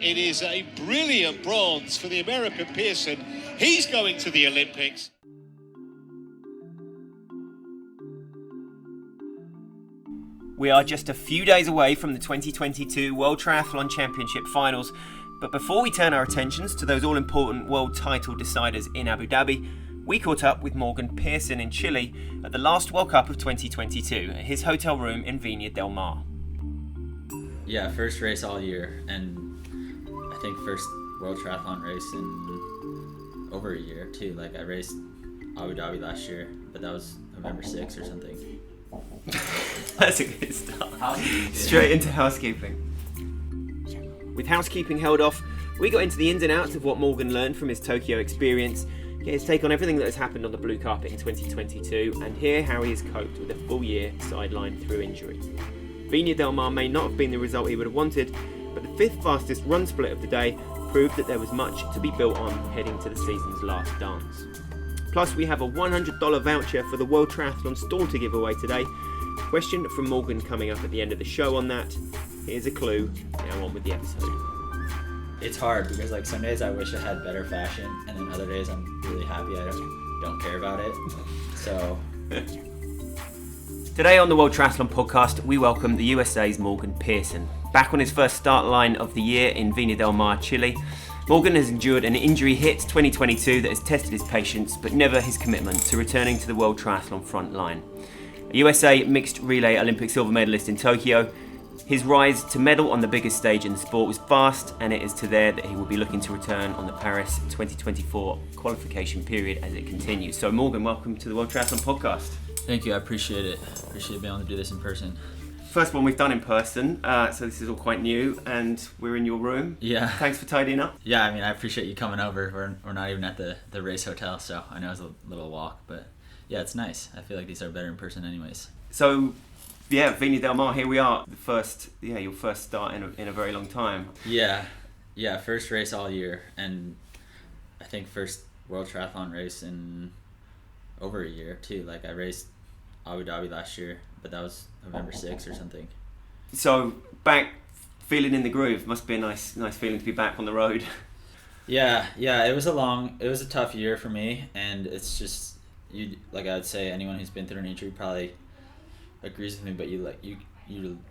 It is a brilliant bronze for the American Pearson. He's going to the Olympics. We are just a few days away from the 2022 World Triathlon Championship finals, but before we turn our attentions to those all-important world title deciders in Abu Dhabi, we caught up with Morgan Pearson in Chile at the last World Cup of 2022 at his hotel room in Vina del Mar. Yeah, first race all year, and I think first World Triathlon race in over a year too. Like I raced Abu Dhabi last year, but that was November 6th or something. That's a good start. Straight into housekeeping. With housekeeping held off, we got into the ins and outs of what Morgan learned from his Tokyo experience, get his take on everything that has happened on the blue carpet in 2022, and hear how he has coped with a full year sidelined through injury. Vina del Mar may not have been the result he would have wanted, but the fifth fastest run split of the day proved that there was much to be built on heading to the season's last dance. Plus, we have a $100 voucher for the World Triathlon stall to give away today. Question from Morgan coming up at the end of the show on that. Here's a clue. Now on with the episode. It's hard because like some days I wish I had better fashion, and then other days I'm really happy I don't care about it. So today on the World Triathlon podcast, we welcome the USA's Morgan Pearson. Back on his first start line of the year in Vina del Mar, Chile, Morgan has endured an injury-hit 2022 that has tested his patience, but never his commitment to returning to the World Triathlon front line. A USA Mixed Relay Olympic silver medalist in Tokyo, his rise to medal on the biggest stage in the sport was fast, and it is to there that he will be looking to return on the Paris 2024 qualification period as it continues. So Morgan, welcome to the World Triathlon podcast. thank you, I appreciate it. Appreciate being able to do this in person. First one we've done in person, so this is all quite new, and we're in your room. Yeah. Thanks for tidying up. Yeah, I mean I appreciate you coming over. We're not even at the race hotel, so I know it's a little walk, but yeah, it's nice. I feel like these are better in person anyways. So, yeah, Vina del Mar, here we are. Your first start in a very long time. Yeah, first race all year, and I think first World Triathlon race in over a year too. Like I raced Abu Dhabi last year, but that was November 6th or something. So back, feeling in the groove. Must be a nice feeling to be back on the road. Yeah, it was a tough year for me, and it's just I would say anyone who's been through an injury probably agrees with me, but you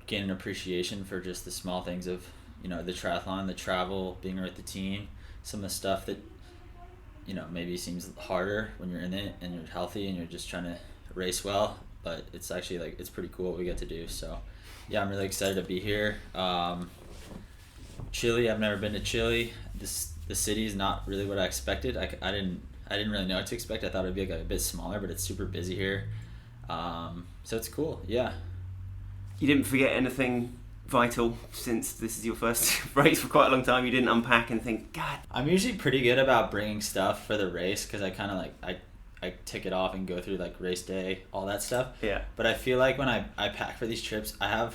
gain an appreciation for just the small things of the triathlon, the travel, being with the team, some of the stuff that maybe seems harder when you're in it and you're healthy and you're just trying to race well, but it's actually it's pretty cool what we get to do. So yeah, I'm really excited to be here. Chile, I've never been to Chile. The city is not really what I expected. I didn't really know what to expect. I thought it'd be a bit smaller, but it's super busy here. So it's cool. Yeah. You didn't forget anything vital since this is your first race for quite a long time? You didn't unpack and think, God. I'm usually pretty good about bringing stuff for the race because I kind of I tick it off and go through race day, all that stuff. Yeah. But I feel like when I pack for these trips, I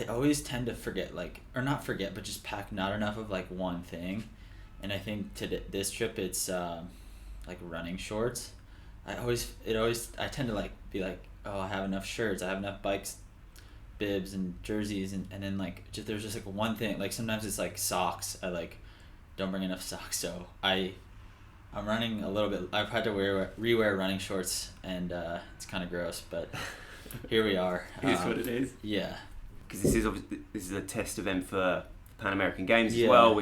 always tend to forget or not forget, but just pack not enough of one thing. And I think this trip it's running shorts. I tend to be oh, I have enough shirts, I have enough bikes, bibs and jerseys, and then there's just one thing. Sometimes it's socks. I don't bring enough socks, so I'm running a little bit. I've had to rewear running shorts, and it's kind of gross, but here we are. It is what it is. Yeah. Because this is a test event for Pan American Games as well,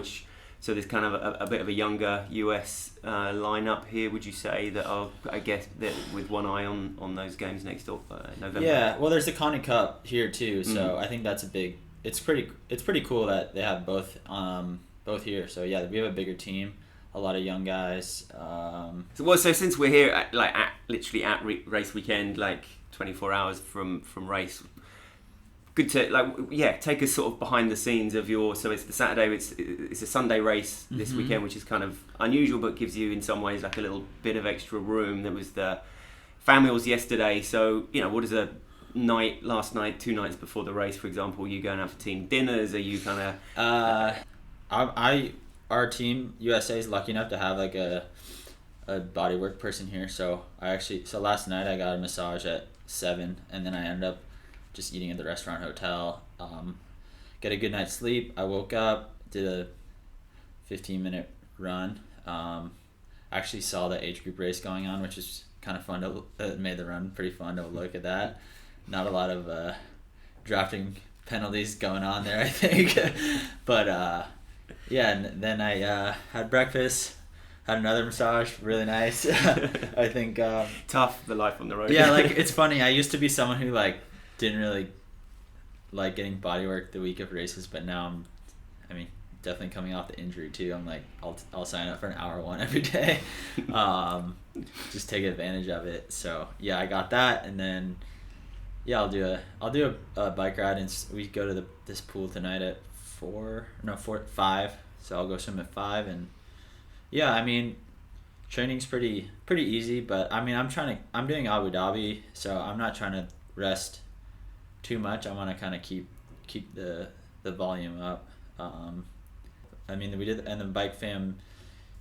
so there's kind of a bit of a younger US lineup here. Would you say that I guess that with one eye on those games next November? Yeah. Well, there's the Conti Cup here too, so I think that's a big. It's pretty cool that they have both here. So yeah, we have a bigger team. A lot of young guys. So since we're here literally at race weekend, 24 hours from race, good to take us sort of behind the scenes of so it's the Saturday, it's a Sunday race this weekend, which is kind of unusual, but gives you in some ways a little bit of extra room. There was the fan meals yesterday, so what is a last night, 2 nights before the race, for example, you going out for team dinners? Are you kind of our team USA is lucky enough to have a bodywork person here, so last night I got a massage at 7, and then I ended up just eating at the restaurant hotel, get a good night's sleep. I woke up, did a 15-minute run. Actually saw the age group race going on, which is kind of fun to made the run pretty fun to look at that. Not a lot of drafting penalties going on there, I think. But yeah, and then I had breakfast, had another massage, really nice. I think Tough, the life on the road. yeah, like it's funny. I used to be someone who like didn't really like getting body work the week of races, but now I mean, definitely coming off the injury too. I'm like, I'll sign up for an hour one every day, just take advantage of it. So yeah, I got that, and then yeah, I'll do a bike ride, and we go to this pool tonight at 5. So I'll go swim at 5, and yeah, I mean, training's pretty easy, but I mean, I'm doing Abu Dhabi, so I'm not trying to rest too much. I want to kind of keep the volume up. I mean, we did, and the bike fam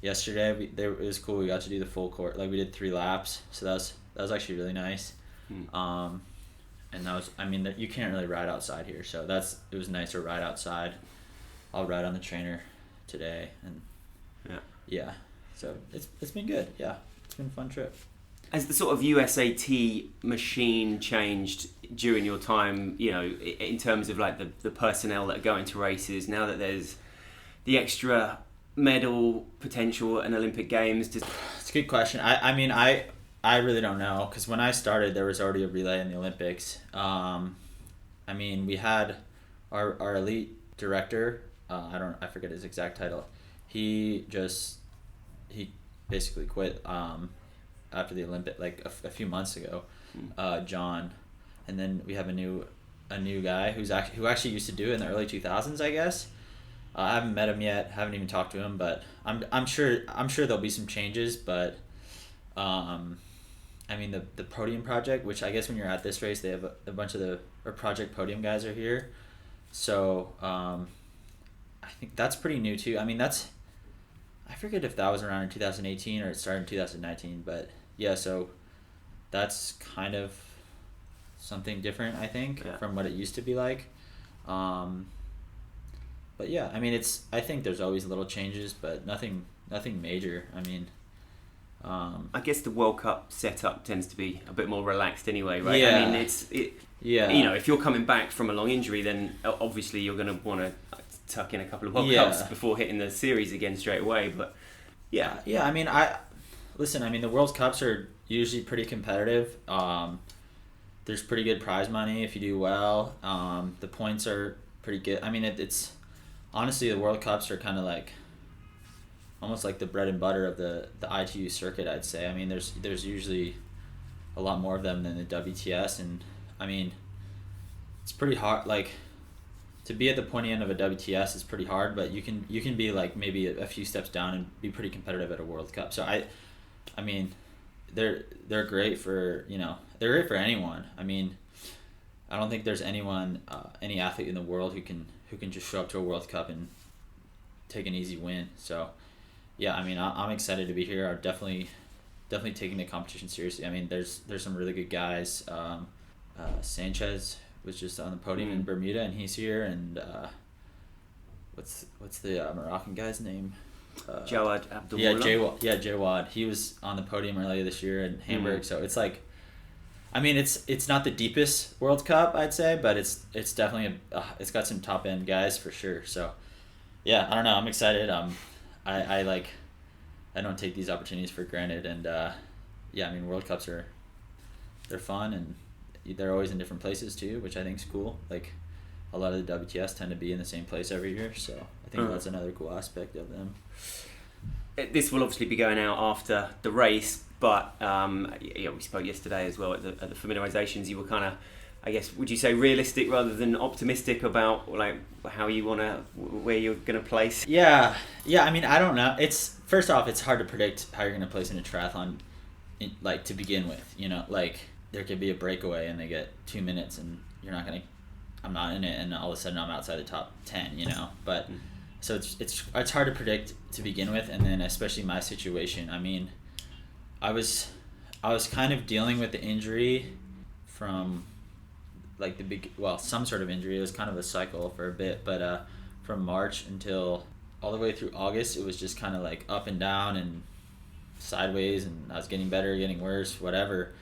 yesterday, it was cool. We got to do the full court, like we did 3 laps, so that was actually really nice. And that was, I mean, you can't really ride outside here, so it was nice to ride outside. I'll ride on the trainer today, and yeah, so it's been good. Yeah, it's been a fun trip. Has the sort of USAT machine changed during your time, you know, in terms of like the personnel that are going to races, now that there's the extra medal potential and Olympic Games? It's a good question. I mean, I really don't know, because when I started, there was already a relay in the Olympics. I mean, we had our elite director, I forget his exact title. He basically quit after the Olympic, like a few months ago, John, and then we have a new guy who actually used to do it in the early 2000s, I guess. I haven't met him yet, haven't even talked to him, but I'm sure there'll be some changes, but I mean, the podium project, which I guess when you're at this race, they have a bunch of our project podium guys are here, so I think that's pretty new too. I mean, I forget if that was around in 2018 or it started in 2019, but yeah, so that's kind of something different, I think, from what it used to be like. But yeah, I mean, I think there's always little changes, but nothing major. I mean, I guess the World Cup setup tends to be a bit more relaxed anyway, right? Yeah. I mean, you know, if you're coming back from a long injury, then obviously you're going to want to tuck in a couple of World Cups before hitting the series again straight away. But yeah. I mean, the World Cups are usually pretty competitive. There's pretty good prize money if you do well. The points are pretty good. I mean, it's honestly, the World Cups are kind of like almost like the bread and butter of the ITU circuit, I'd say. I mean, there's usually a lot more of them than the WTS, and I mean, it's pretty hard. Like, to be at the pointy end of a WTS is pretty hard, but you can be like maybe a few steps down and be pretty competitive at a World Cup. So I mean, they're great for, you know, they're great for anyone. I mean, I don't think there's anyone, any athlete in the world who can just show up to a World Cup and take an easy win. So yeah, I mean, I'm excited to be here. I'm definitely taking the competition seriously. I mean, there's some really good guys. Sanchez was just on the podium in Bermuda, and he's here. And what's the Moroccan guy's name? Jawad Abdullah. Jawad. He was on the podium earlier this year in Hamburg. So it's like, I mean, it's not the deepest World Cup, I'd say, but it's definitely it's got some top end guys for sure. So yeah, I don't know. I'm excited. I don't take these opportunities for granted, and yeah, I mean, World Cups they're fun, and they're always in different places too, which I think is cool. Like, a lot of the WTS tend to be in the same place every year, so I think that's another cool aspect of them. This will obviously be going out after the race, but we spoke yesterday as well at the familiarizations. You were kind of, I guess, would you say realistic rather than optimistic about like how you where you're gonna place? Yeah. I mean, I don't know. First off, it's hard to predict how you're gonna place in a triathlon, like, to begin with. You know, like, there could be a breakaway and they get 2 minutes and I'm not in it, and all of a sudden I'm outside the top 10. You know, but so it's hard to predict to begin with, and then especially my situation. I mean, I was kind of dealing with the injury from, like, some sort of injury. It was kind of a cycle for a bit, but from March until all the way through August, it was just kind of like up and down and sideways, and I was getting better, getting worse, whatever.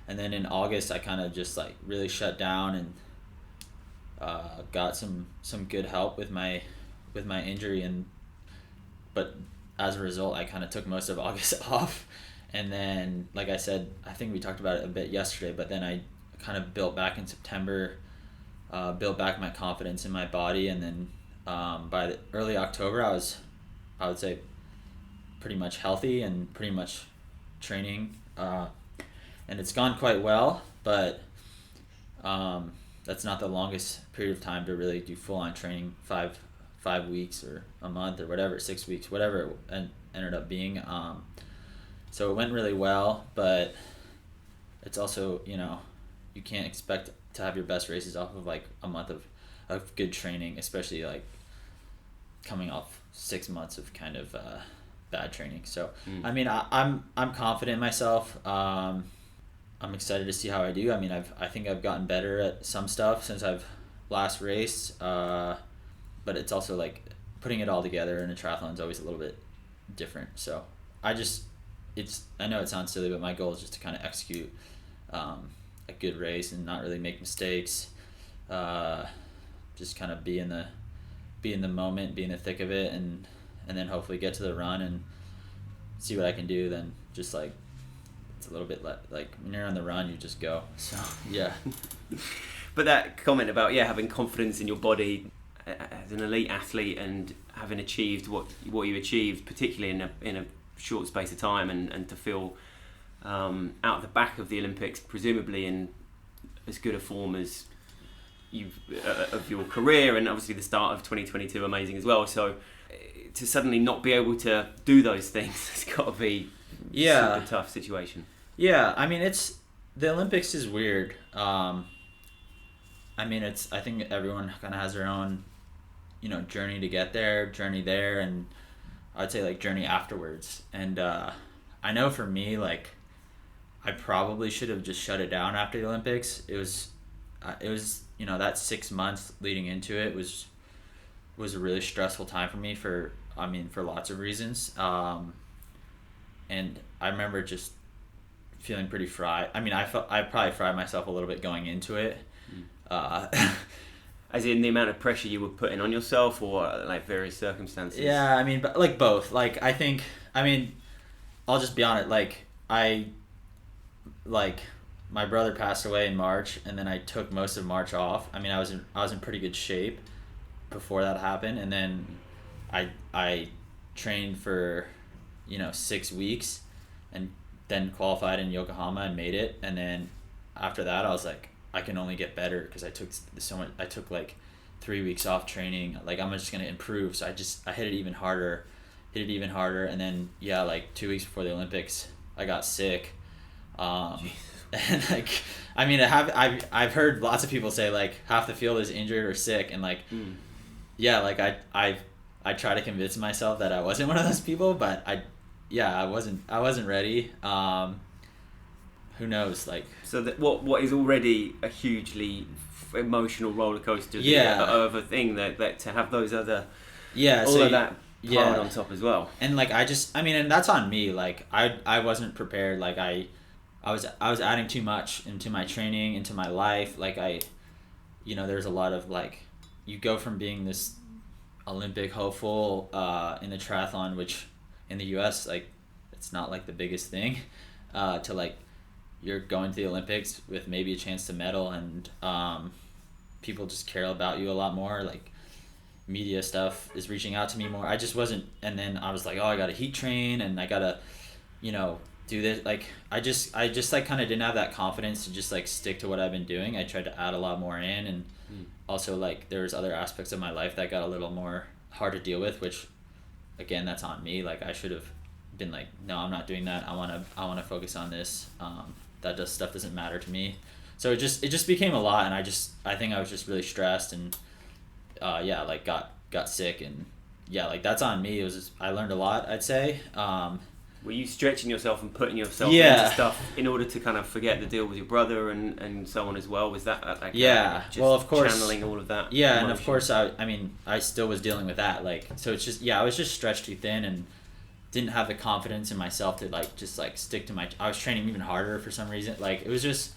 And then in August, I kind of just like really shut down and got some good help with my injury, but as a result, I kind of took most of August off. And then, like I said, I think we talked about it a bit yesterday, but then I kind of built back in September, built back my confidence in my body, and then by the early October, I would say, pretty much healthy and pretty much training, and it's gone quite well, but that's not the longest period of time to really do full-on training, 5 weeks or a month or whatever, 6 weeks, whatever it ended up being. So it went really well, but it's also, you can't expect to have your best races off of like a month of good training, especially like coming off 6 months of kind of bad training. So I mean, I'm confident in myself. I'm excited to see how I do. I mean, I think I've gotten better at some stuff since I've last raced, but it's also like putting it all together in a triathlon is always a little bit different. So I know it sounds silly, but my goal is just to kind of execute a good race and not really make mistakes. Just kind of be in the moment, be in the thick of it, and then hopefully get to the run and see what I can do. Then just like it's a little bit like when you're on the run, you just go. So yeah. But that comment about having confidence in your body as an elite athlete and having achieved what you achieved, particularly in a short space of time, and to feel out the back of the Olympics, presumably in as good a form as you've of your career, and obviously the start of 2022 amazing as well. So to suddenly not be able to do those things, it's got to be a super tough situation. Yeah, I mean, the Olympics is weird. I mean, I think everyone kind of has their own, journey to get there, journey there, and I'd say like journey afterwards. And I know for me, like, I probably should have just shut it down after the Olympics. It was that 6 months leading into it was a really stressful time for me for lots of reasons. And I remember just feeling pretty fried. I mean, I probably fried myself a little bit going into it. As in the amount of pressure you were putting on yourself, or like various circumstances? Yeah, I mean, but like both. Like, I'll just be honest. My brother passed away in March, and then I took most of March off. I mean, I was in pretty good shape before that happened, and then I trained for 6 weeks, and then qualified in Yokohama and made it. And then after that, I was like, I can only get better because I took like 3 weeks off training. Like, I'm just gonna improve. So I hit it even harder, and then like 2 weeks before the Olympics, I got sick. And like, I mean, I've heard lots of people say like half the field is injured or sick, and like, like I try to convince myself that I wasn't one of those people, but I wasn't ready. Who knows? Like, so that what is already a hugely emotional roller coaster of a thing that to have those other of that piled on top as well. And like, and that's on me. Like, I wasn't prepared. Like, I was adding too much into my training, into my life. Like, there's a lot of like, you go from being this Olympic hopeful in the triathlon, which in the US, like, it's not like the biggest thing, to like, you're going to the Olympics with maybe a chance to medal, and people just care about you a lot more. Like, media stuff is reaching out to me more. I just wasn't, and then I was like, I gotta heat train, and I gotta, do this. Like, I just like kind of didn't have that confidence to just like stick to what I've been doing. I tried to add a lot more in, and also like there was other aspects of my life that got a little more hard to deal with, which again, that's on me. Like, I should have been like, no, I'm not doing that. I want to focus on this. That stuff doesn't matter to me. So it just became a lot, and I think I was just really stressed, and got sick, and like that's on me. It was I learned a lot, I'd say. Were you stretching yourself and putting yourself Yeah. into stuff in order to kind of forget the deal with your brother and so on as well? Was that like just well, of course, channeling all of that? Yeah, and of emotion? course, I mean, I still was dealing with that. Like, so it's just, I was just stretched too thin and didn't have the confidence in myself to like just like stick to my. I was training even harder for some reason. Like, it was just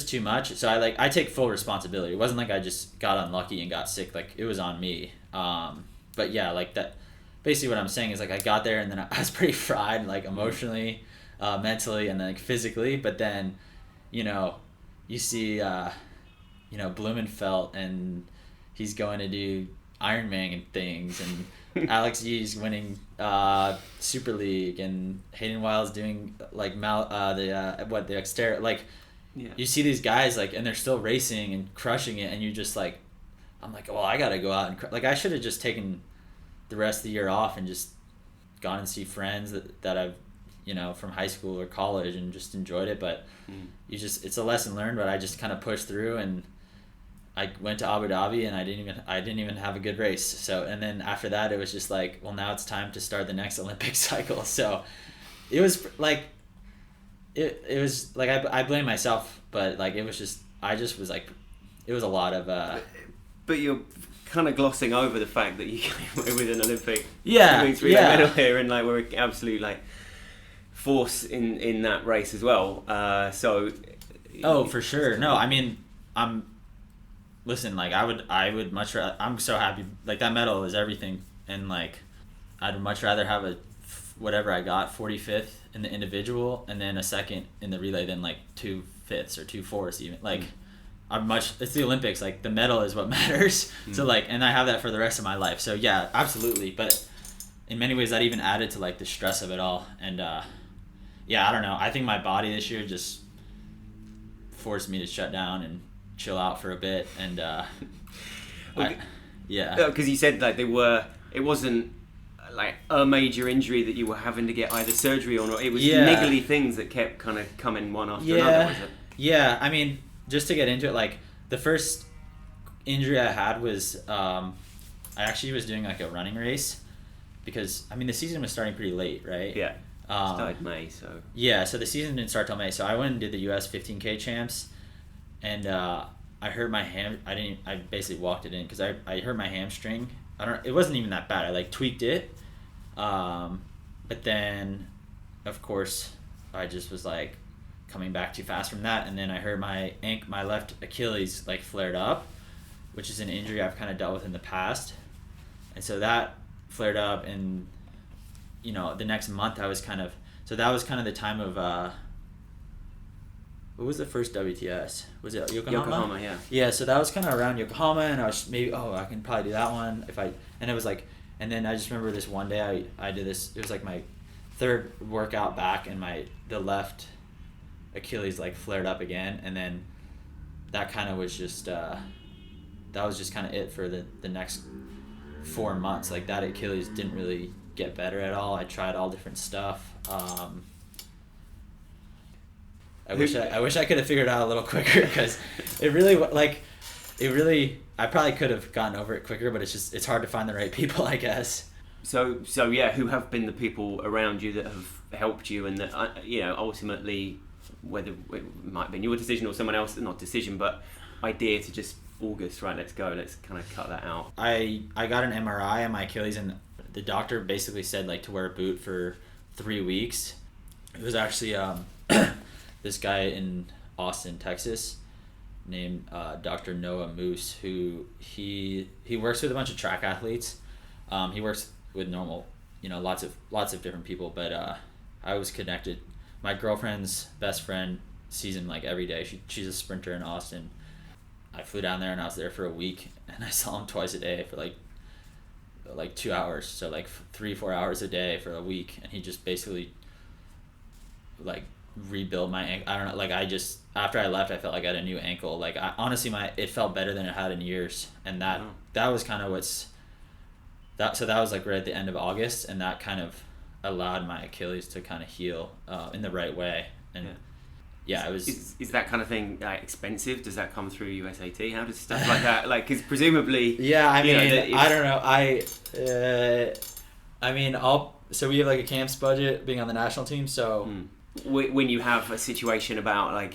too much. So I take full responsibility. It wasn't like I just got unlucky and got sick. Like, it was on me. But yeah, like that. Basically, what I'm saying is like I got there and then I was pretty fried, like emotionally, mentally, and then like physically. But then, you see, Blumenfeld, and he's going to do Ironman and things, and Alex Yee's winning Super League, and Hayden Wild's doing like the Xterra. Like, you see these guys like, and they're still racing and crushing it, and you just like, I'm like, well, I gotta go out and like I should have just taken the rest of the year off and just gone and see friends that I've from high school or college and just enjoyed it. But it's a lesson learned. But I just kind of pushed through, and I went to Abu Dhabi, and I didn't even have a good race. So, and then after that it was just like, well, now it's time to start the next Olympic cycle. So it was like it was like I blame myself, but like it was a lot of But you're kind of glossing over the fact that you came away with an Olympic relay medal here, and like we're absolute like force in that race as well. Oh, for sure. No, I mean, listen, like I would much rather, I'm so happy, like that medal is everything, and like I'd much rather have whatever I got 45th in the individual and then a second in the relay than like 2 5ths or 2 4ths even. Like it's the Olympics, like the medal is what matters. So like, and I have that for the rest of my life. So yeah, absolutely. But in many ways that even added to like the stress of it all. And I don't know. I think my body this year just forced me to shut down and chill out for a bit. And because you said like it wasn't like a major injury that you were having to get either surgery or not. It was niggly things that kept kind of coming one after another, was it? Yeah, I mean, just to get into it, like the first injury I had was I actually was doing like a running race, because I mean the season was starting pretty late, right? Yeah. Started May, so. Yeah, so the season didn't start till May. So I went and did the US 15K champs, and I hurt my I basically walked it in because I hurt my hamstring. It wasn't even that bad. I like tweaked it. But then of course I just was like coming back too fast from that, and then I hurt my left Achilles like flared up, which is an injury I've kind of dealt with in the past. And so that flared up, and the next month that was kind of the time of what was the first WTS? Was it Yokohama? Yeah. Yeah, so that was kind of around Yokohama, and I was maybe, I can probably do that one and it was like, and then I just remember this one day I did this, it was like my third workout back, and the left Achilles like flared up again, and then that kind of was just that was just kind of it for the next 4 months. Like that Achilles didn't really get better at all. I tried all different stuff. I wish I could have figured it out a little quicker, because I probably could have gotten over it quicker, but it's hard to find the right people, I guess. So yeah, who have been the people around you that have helped you, and that ultimately, whether it might have been your decision or someone else, not decision, but idea to just August, right, let's go, let's kind of cut that out. I got an MRI on my Achilles, and the doctor basically said like to wear a boot for 3 weeks. It was actually this guy in Austin, Texas, named Dr. Noah Moose, who he works with a bunch of track athletes. He works with normal, lots of different people, but I was connected. My girlfriend's best friend sees him like every day. She's a sprinter in Austin. I flew down there, and I was there for a week, and I saw him twice a day for like 2 hours, so like 3-4 hours a day for a week, and he just basically like rebuild my ankle. I don't know, like after I left, I felt like I had a new ankle. Like honestly, it felt better than it had in years, and that was kind of so that was like right at the end of August, and that kind of allowed my Achilles to kind of heal in the right way. And it was. Is that kind of thing expensive? Does that come through USAT? How does stuff like that? Like, because presumably. Yeah, I mean, I don't know. I mean, So we have like a camps budget being on the national team. So when you have a situation about like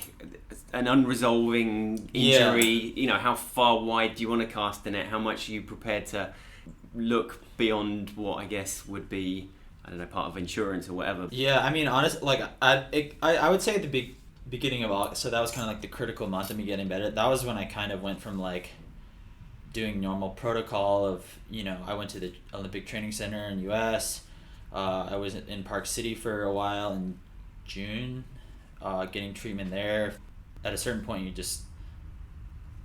an unresolving injury, you know, how far wide do you want to cast the net? How much are you prepared to look beyond what I guess would be, I don't know, part of insurance or whatever? Yeah, I mean, honestly, like I would say at the beginning of August, so that was kind of like the critical month of me getting better. That was when I kind of went from like doing normal protocol of, you know, I went to the Olympic Training Center in US. I was in Park City for a while in June, getting treatment there. At a certain point, you just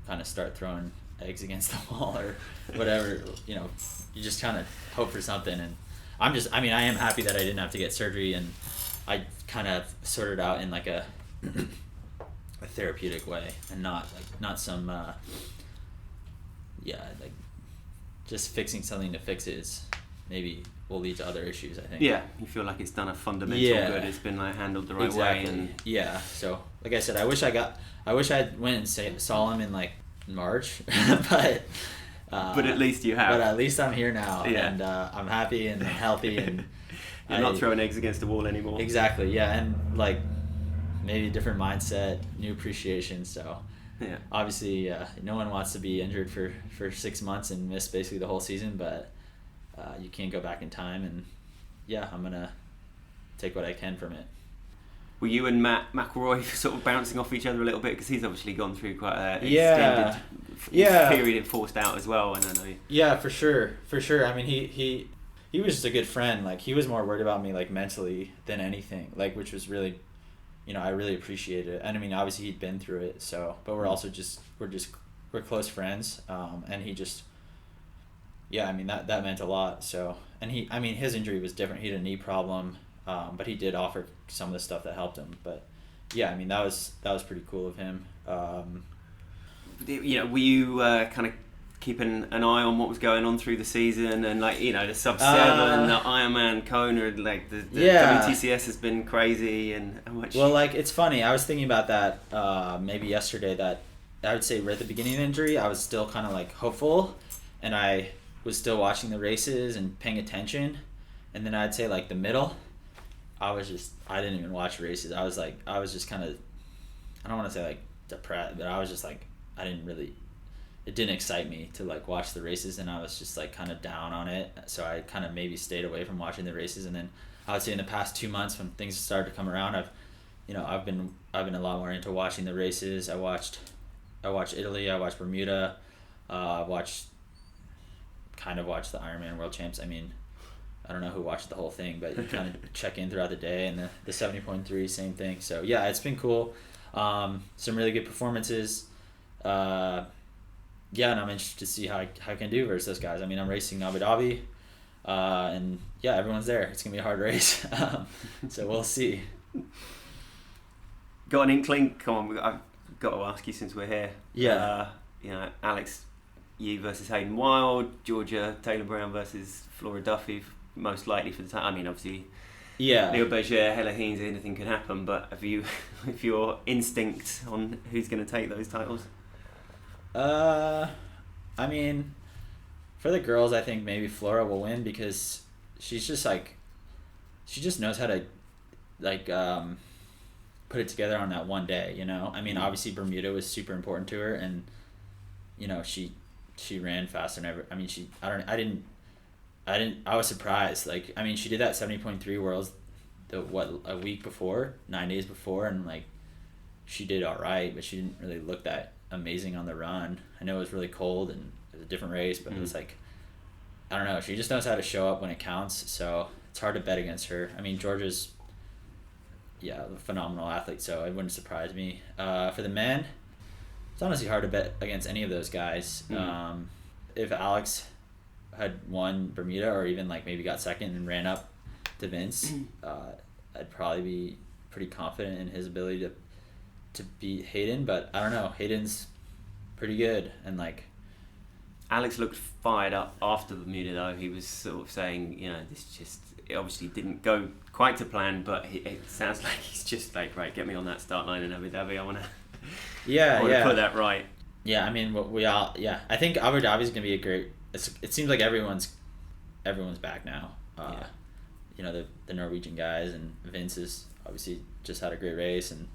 kind of start throwing eggs against the wall or whatever, you know, you just kind of hope for something. And I am happy that I didn't have to get surgery, and I kind of sorted out in like a therapeutic way, and not some, like just fixing something to fix it is maybe will lead to other issues, I think. Yeah, you feel like it's done a fundamental good. It's been like handled the right way. And yeah, so like I said, I wish I went and saw him in like March, but at least you have. But at least I'm here now, yeah. and I'm happy and healthy, and you're not throwing eggs against the wall anymore. Exactly, yeah, and like maybe a different mindset, new appreciation. So yeah, obviously, no one wants to be injured for 6 months and miss basically the whole season, but you can't go back in time, and yeah, I'm gonna take what I can from it. Were you and Matt McElroy sort of bouncing off each other a little bit, because he's obviously gone through quite an extended period and forced out as well? And I know. Yeah, for sure. I mean, he was just a good friend. Like, he was more worried about me like mentally than anything. Like, which was really, you know, I really appreciated it. And I mean, obviously he'd been through it. So, but we're also we're close friends. And he just. Yeah, I mean, that meant a lot. So, and his injury was different. He had a knee problem, but he did offer some of the stuff that helped him. But yeah, I mean, that was pretty cool of him. You know, were you kind of keeping an eye on what was going on through the season, and like, you know, the sub 7, the Ironman Kona, like the WTCS has been crazy, and how much? Well, like, it's funny. I was thinking about that maybe yesterday. That I would say right at the beginning of the injury, I was still kind of like hopeful, and I was still watching the races and paying attention. And then I'd say like the middle, I didn't even watch races. I was just kind of, I don't want to say like depressed, but I was just like, it didn't excite me to like watch the races, and I was just like kind of down on it. So I kind of maybe stayed away from watching the races. And then I would say in the past 2 months, when things started to come around, I've been a lot more into watching the races. I watched Italy, I watched Bermuda, watched the Ironman World Champs. I mean, I don't know who watched the whole thing, but you kind of check in throughout the day, and the 70.3, same thing. So yeah, it's been cool. Some really good performances. And I'm interested to see how I can do versus those guys. I mean, I'm racing Abu Dhabi, and yeah, everyone's there. It's gonna be a hard race, so we'll see. Got an inkling? Come on, I've got to ask you since we're here. Yeah. You know, Alex Yee versus Hayden Wild, Georgia Taylor Brown versus Flora Duffy, most likely for the time. I mean, obviously, Leo Berger, Hella Haynes, anything can happen. But have you, if your instinct on who's going to take those titles? I mean, for the girls, I think maybe Flora will win, because she's just like, she just knows how to like put it together on that one day, you know. I mean, obviously Bermuda was super important to her, and you know, she ran faster than ever. I mean, I was surprised. Like, I mean, she did that 70.3 Worlds a week before, 9 days before, and like she did all right, but she didn't really look that amazing on the run. I know it was really cold and it was a different race, but it was like, I don't know, she just knows how to show up when it counts, so it's hard to bet against her. I mean, Georgia's a phenomenal athlete, so it wouldn't surprise me. For the men, it's honestly hard to bet against any of those guys. If Alex had won Bermuda, or even like maybe got second and ran up to Vince, I'd probably be pretty confident in his ability to beat Hayden, but I don't know. Hayden's pretty good, and like Alex looked fired up after Bermuda, though. He was sort of saying, you know, it obviously didn't go quite to plan, but it sounds like he's just like, right, get me on that start line in Abu Dhabi. I want to put that right. Yeah, I mean, I think Abu Dhabi is going to be a great. It seems like everyone's back now. You the Norwegian guys, and Vince is obviously just had a great race, and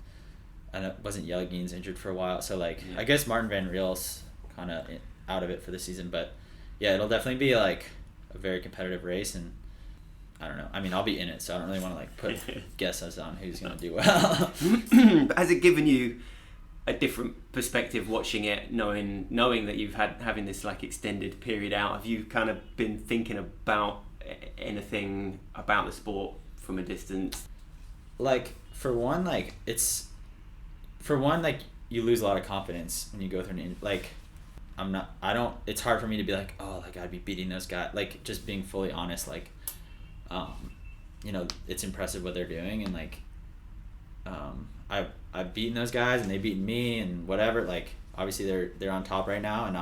it wasn't Jellegin's injured for a while, so like I guess Martin Van Riel's kind of out of it for the season, but yeah, it'll definitely be like a very competitive race, and I don't know. I mean, I'll be in it, so I don't really want to like put guesses on who's gonna do well. But has it given you a different perspective watching it, knowing that you've having this like extended period out? Have you kind of been thinking about anything about the sport from a distance? Like for one, like you lose a lot of confidence when you go through it's hard for me to be like, oh, like I'd be beating those guys, like just being fully honest, like it's impressive what they're doing, and like I've beaten those guys and they've beaten me and whatever, like obviously they're on top right now, and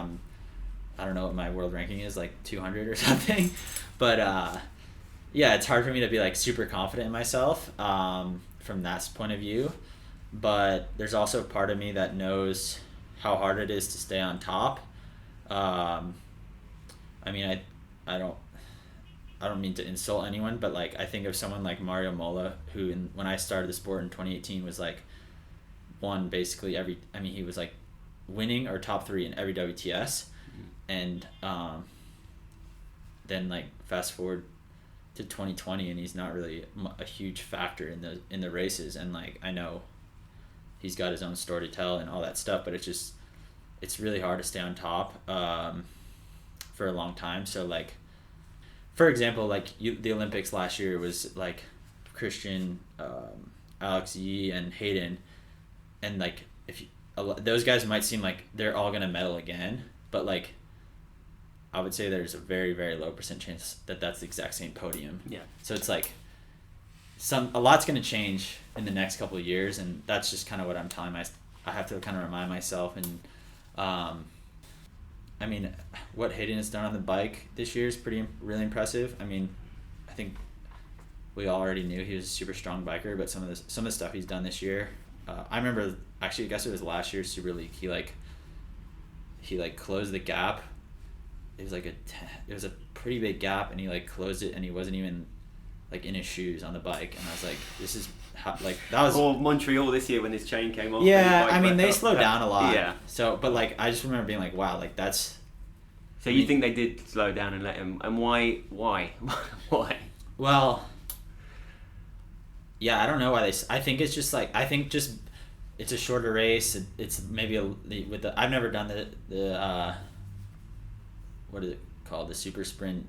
I don't know what my world ranking is, like 200 or something, but yeah, it's hard for me to be like super confident in myself from that point of view, but there's also a part of me that knows how hard it is to stay on top. I mean, I don't mean to insult anyone, but like I think of someone like Mario Mola, who when I started the sport in 2018 was like won basically he was like winning or top 3 in every WTS, and then like fast forward to 2020 and he's not really a huge factor in the races, and like I know he's got his own story to tell and all that stuff, but it's really hard to stay on top for a long time. So like, for example, like the Olympics last year was like Christian, Alex Yee, and Hayden, and like those guys might seem like they're all gonna medal again, but like I would say there's a very, very low % chance that that's the exact same podium. Yeah. So it's like a lot's gonna change in the next couple of years, and that's just kind of what I'm telling I have to kind of remind myself. And I mean, what Hayden has done on the bike this year is really impressive. I mean, I think we all already knew he was a super strong biker, but some of the stuff he's done this year, I remember actually, I guess it was last year's Super League. He closed the gap. It was a pretty big gap, and he like closed it, and he wasn't even like in his shoes on the bike, and I was like, this is how, like that was. Or Montreal this year when his chain came off. Yeah, I mean they slowed down a lot. Yeah. So, but like I just remember being like, wow, like that's. So you think they did slow down and let him, and why? Why? Well, yeah, I don't know why I think it's just it's a shorter race. It's maybe I've never done the what is it called, the super sprint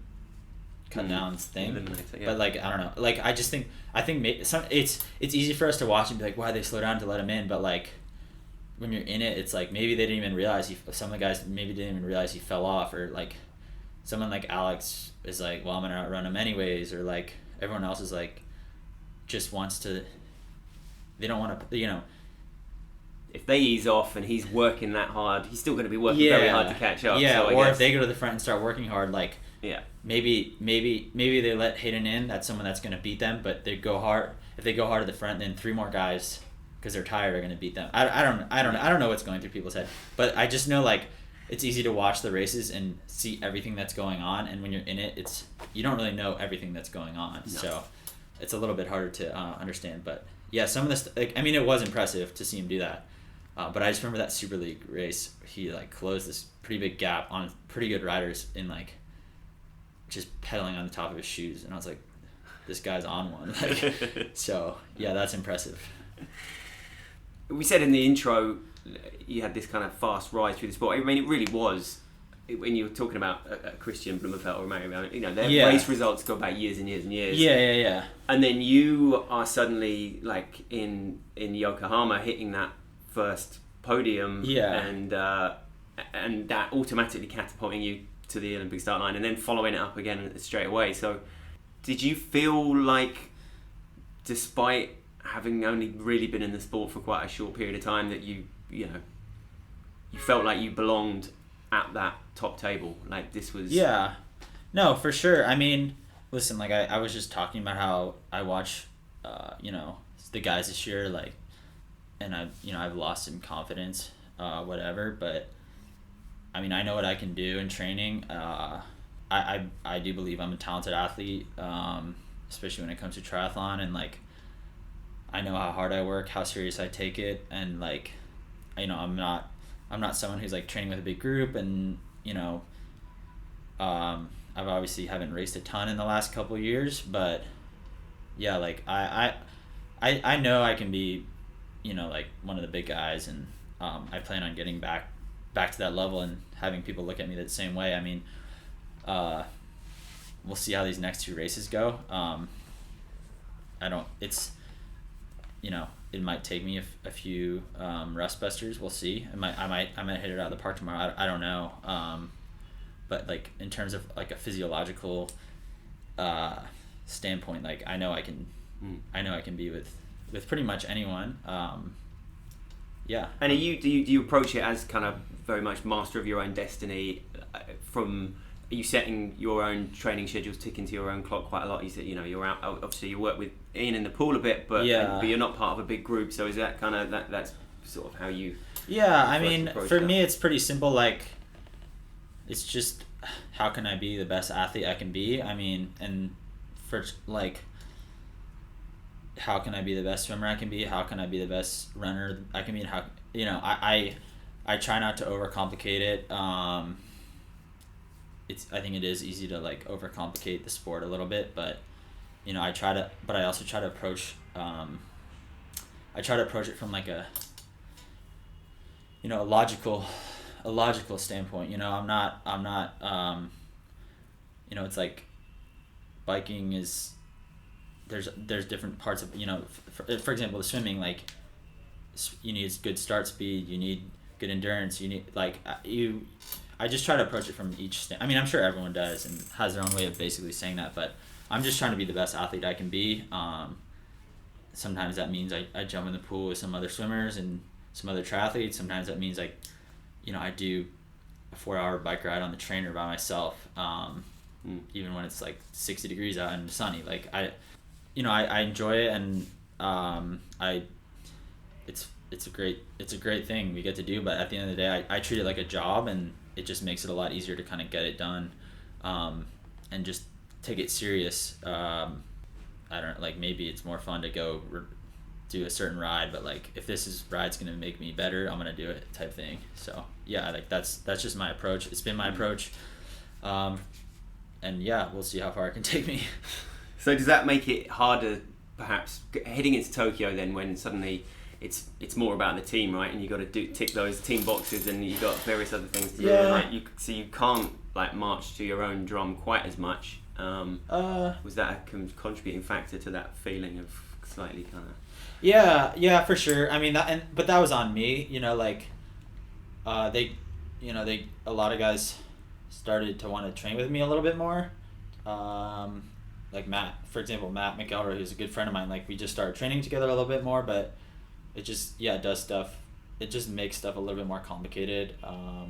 cut downs thing, yeah. But like I don't know, like I think it's easy for us to watch and be like, why they slow down to let him in, but like when you're in it, it's like maybe they didn't even realize some of the guys maybe didn't even realize he fell off, or like someone like Alex is like, well, I'm gonna outrun him anyways, or like everyone else is like just wants to, they don't want to, if they ease off and he's working that hard, he's still going to be working very hard to catch up. Yeah, so or if they go to the front and start working hard, like maybe they let Hayden in. That's someone that's going to beat them, but they go hard. If they go hard at the front, then 3 more guys, because they're tired, are going to beat them. I don't know what's going through people's head, but I just know like it's easy to watch the races and see everything that's going on, and when you're in it, you don't really know everything that's going on. No. So it's a little bit harder to understand. But yeah, some of this, like, I mean, it was impressive to see him do that. But I just remember that Super League race, he like closed this pretty big gap on pretty good riders in like just pedaling on the top of his shoes, and I was like, this guy's on one. Like, so yeah, that's impressive. We said in the intro you had this kind of fast rise through the sport. I mean, it really was. When you were talking about Christian Blumenfeld or Mario, their race results go back years and years and years. Yeah. And then you are suddenly like in Yokohama hitting that first podium, and that automatically catapulting you to the Olympic start line, and then following it up again straight away. So did you feel like, despite having only really been in the sport for quite a short period of time, that you felt like you belonged at that top table? Like this was... Yeah, no, for sure. I mean, listen, like I was just talking about how I watch the guys this year, like, and I've lost some confidence, whatever, but I mean, I know what I can do in training. I do believe I'm a talented athlete. especially when it comes to triathlon, and like I know how hard I work, how serious I take it, and like, you know, I'm not someone who's like training with a big group, and you know, I've obviously haven't raced a ton in the last couple of years, but yeah, like I know I can be, you know, like one of the big guys, and I plan on getting back to that level and having people look at me the same way. I mean, we'll see how these next 2 races go. It's, you know, it might take me a few rust busters. We'll see. I might hit it out of the park tomorrow. I don't know. But like in terms of like a physiological standpoint, like I know I can be with pretty much anyone. Yeah. And do you approach it as kind of very much master of your own destiny? Are you setting your own training schedules, ticking to your own clock quite a lot? You said, you know, you're out. Obviously, you work with Ian in the pool a bit, but you're not part of a big group. So is that kind of that's sort of how you? Yeah, I mean, for me, it's pretty simple. Like, it's just how can I be the best athlete I can be? I mean, and for like, how can I be the best swimmer I can be? How can I be the best runner I can be? How, you know, I try not to overcomplicate it. I think it is easy to like overcomplicate the sport a little bit, but you know, but I also try to approach it from like a, you know, a logical standpoint. You know, I'm not you know, it's like biking is, there's different parts of, you know, for example, the swimming, like you need good start speed, you need good endurance, you need like I just try to approach it from each I mean, I'm sure everyone does and has their own way of basically saying that, but I'm just trying to be the best athlete I can be. Sometimes that means I jump in the pool with some other swimmers and some other triathletes. Sometimes that means like, you know, I do a 4-hour bike ride on the trainer by myself, even when it's like 60 degrees out and sunny. Like I enjoy it, and it's a great thing we get to do. But at the end of the day, I treat it like a job, and it just makes it a lot easier to kind of get it done, and just take it serious. I don't, like, maybe it's more fun to go do a certain ride, but like if this ride's gonna make me better, I'm gonna do it type thing. So yeah, like that's just my approach. It's been my approach, and yeah, we'll see how far it can take me. So does that make it harder, perhaps, heading into Tokyo then, when suddenly it's more about the team, right? And you got to tick those team boxes, and you got various other things to do. Like so you can't like march to your own drum quite as much. Was that a contributing factor to that feeling of slightly kind of? Yeah, for sure. I mean but that was on me. You know, like a lot of guys started to want to train with me a little bit more. Like Matt, for example, Matt McElroy, who's a good friend of mine. Like we just started training together a little bit more, but it just does stuff. It just makes stuff a little bit more complicated. I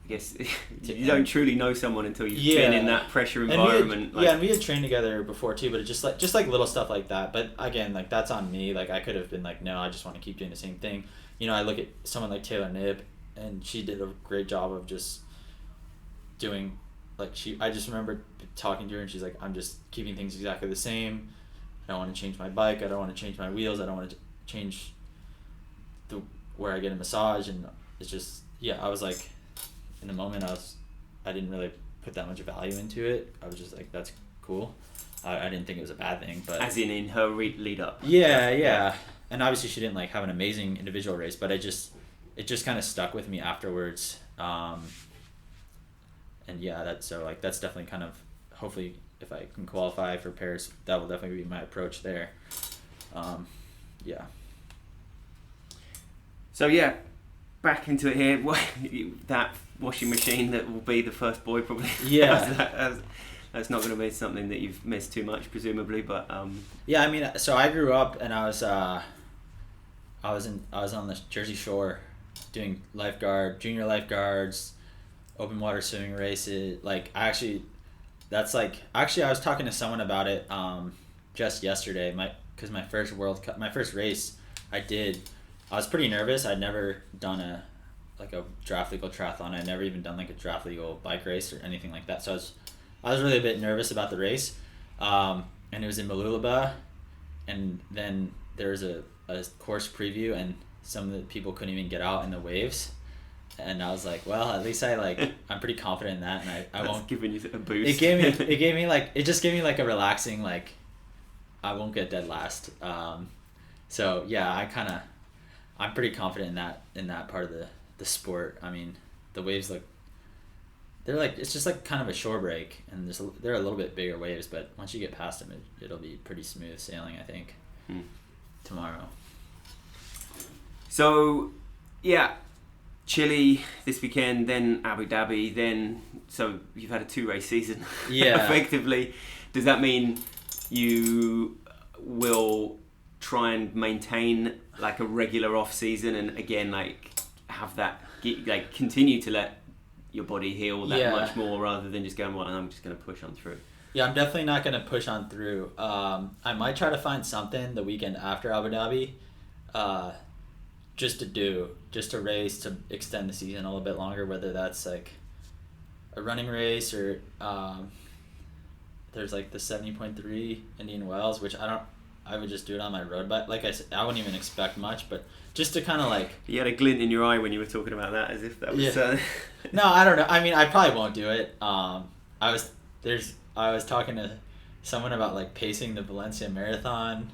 guess you don't truly know someone until you've been in that pressure environment. And we had trained together before too, but it just like little stuff like that. But again, like that's on me. Like I could have been like, no, I just want to keep doing the same thing. You know, I look at someone like Taylor Knibb, and she did a great job of just doing, like I just remember talking to her, and she's like, I'm just keeping things exactly the same. I don't want to change my bike. I don't want to change my wheels. I don't want to change where I get a massage. And it's just, I was like, in the moment I didn't really put that much value into it. I was just like, that's cool. I didn't think it was a bad thing, but as in her lead up. Yeah. And obviously she didn't like have an amazing individual race, but it just kind of stuck with me afterwards. And that's definitely kind of, hopefully if I can qualify for Paris, that will definitely be my approach there. So back into it here. That washing machine that will be the first boy probably. Yeah. That's not going to be something that you've missed too much, presumably, but. Yeah, I mean, so I grew up and I was on the Jersey Shore, doing junior lifeguards, open water swimming races. Like I was talking to someone about it just yesterday. Because my first race I was pretty nervous. I'd never done a draft legal triathlon. I'd never even done like a draft legal bike race or anything like that. So I was really a bit nervous about the race. But and it was in Malulaba, and then there was a course preview, and some of the people couldn't even get out in the waves. And I was like, well, at least I'm pretty confident in that, and I That's won't. giving you a boost. It just gave me like a relaxing, like, I won't get dead last. So yeah, I'm pretty confident in that part of the sport. I mean, the waves it's just like kind of a shore break, and they're a little bit bigger waves, but once you get past them, it'll be pretty smooth sailing, I think. Tomorrow. So, yeah. Chile this weekend, then Abu Dhabi, then so you've had a 2-race season. Yeah. Effectively. Does that mean you will try and maintain like a regular off season, and again like have that like continue to let your body heal that much more, rather than just going, well, I'm just going to push on through? Yeah, I'm definitely not going to push on through. I might try to find something the weekend after Abu Dhabi, just to race to extend the season a little bit longer, whether that's like a running race or there's like the 70.3 Indian Wells, which I would just do it on my road bike. Like I said, I wouldn't even expect much, but just to kind of like... You had a glint in your eye when you were talking about that, as if that was... Yeah. No, I don't know. I mean, I probably won't do it. I was talking to someone about like pacing the Valencia Marathon.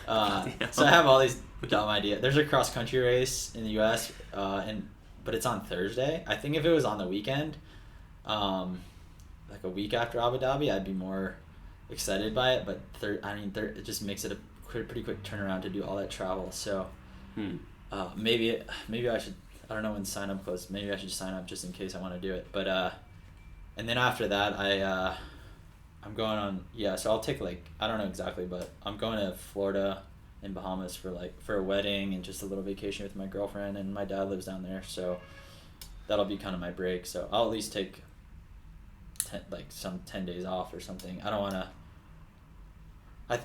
So I have all these dumb ideas. There's a cross country race in the U.S. But it's on Thursday. I think if it was on the weekend, like a week after Abu Dhabi, I'd be more excited by it. But it just makes it a pretty quick turnaround to do all that travel. So maybe I should. I don't know when sign up closes. Maybe I should sign up just in case I want to do it. But and then after that, I'm going on. Yeah, so I'll take like, I don't know exactly, but I'm going to Florida and Bahamas for a wedding and just a little vacation with my girlfriend, and my dad lives down there, so that'll be kind of my break. So I'll at least take 10 days off or something. I don't want to.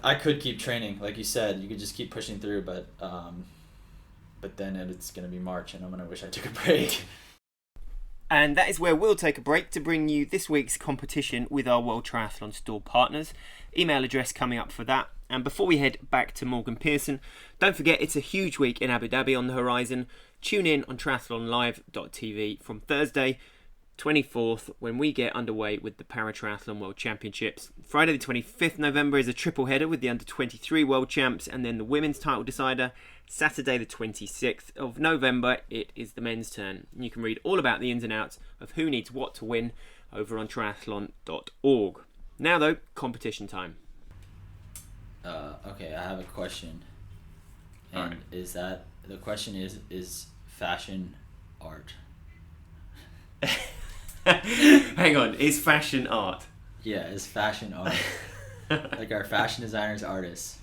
I could keep training, like you said. You could just keep pushing through, but then it's gonna be March, and I'm gonna wish I took a break. And that is where we'll take a break to bring you this week's competition with our World Triathlon Store partners. Email address coming up for that. And before we head back to Morgan Pearson, don't forget it's a huge week in Abu Dhabi on the horizon. Tune in on triathlonlive.tv from Thursday 24th when we get underway with the Paratriathlon World Championships. Friday the 25th November is a triple header with the under 23 World Champs and then the women's title decider. Saturday the 26th of November it is the men's turn. You can read all about the ins and outs of who needs what to win over on triathlon.org. Now though, competition time. Okay, I have a question. And right. The question is fashion art? Hang on, is fashion art? Yeah, is fashion art. Like, are fashion designers artists?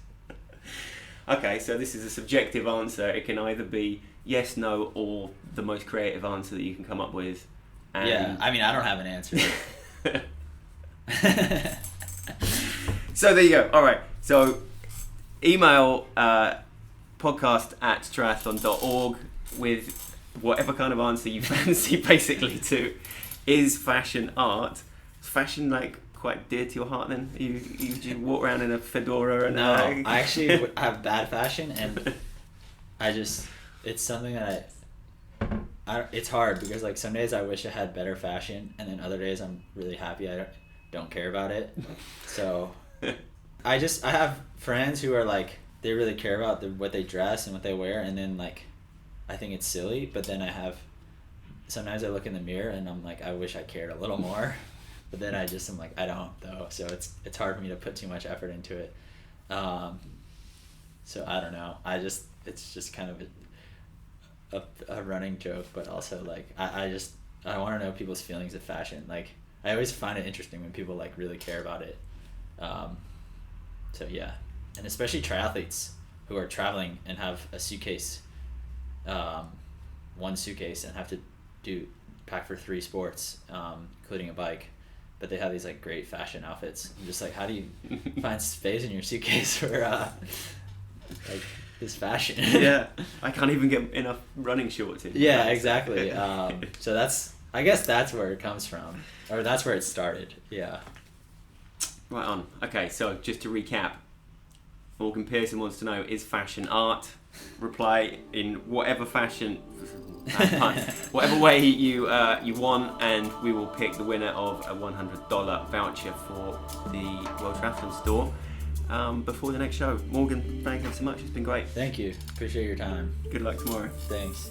Okay, so this is a subjective answer. It can either be yes, no, or the most creative answer that you can come up with. And... Yeah, I mean, I don't have an answer. So there you go. All right. So email podcast@triathlon.org with whatever kind of answer you fancy, basically, to is fashion art. Is fashion like quite dear to your heart then? You walk around in a fedora and... No, I actually have bad fashion, and it's something that it's hard because like some days I wish I had better fashion, and then other days I'm really happy I don't care about it. So I have friends who are like, they really care about what they dress and what they wear, and then like I think it's silly, but then sometimes I look in the mirror and I'm like, I wish I cared a little more. But then I'm like, I don't though. So it's hard for me to put too much effort into it. So I don't know. It's just kind of a running joke, but also like I want to know people's feelings of fashion. Like I always find it interesting when people like really care about it. So yeah, and especially triathletes who are traveling and have a suitcase, one suitcase, and have to pack for 3 sports, including a bike. But they have these like great fashion outfits. I'm just like, how do you find space in your suitcase for like this fashion? Yeah, I can't even get enough running shorts in. Yeah, exactly. So I guess that's where it comes from, or that's where it started. Yeah. Right on. Okay, so just to recap, Morgan Pearson wants to know, is fashion art? Reply in whatever fashion, whatever way you want, and we will pick the winner of a $100 voucher for the World Triathlon store before the next show. Morgan, thank you so much. It's been great. Thank you. Appreciate your time. Good luck tomorrow. Thanks.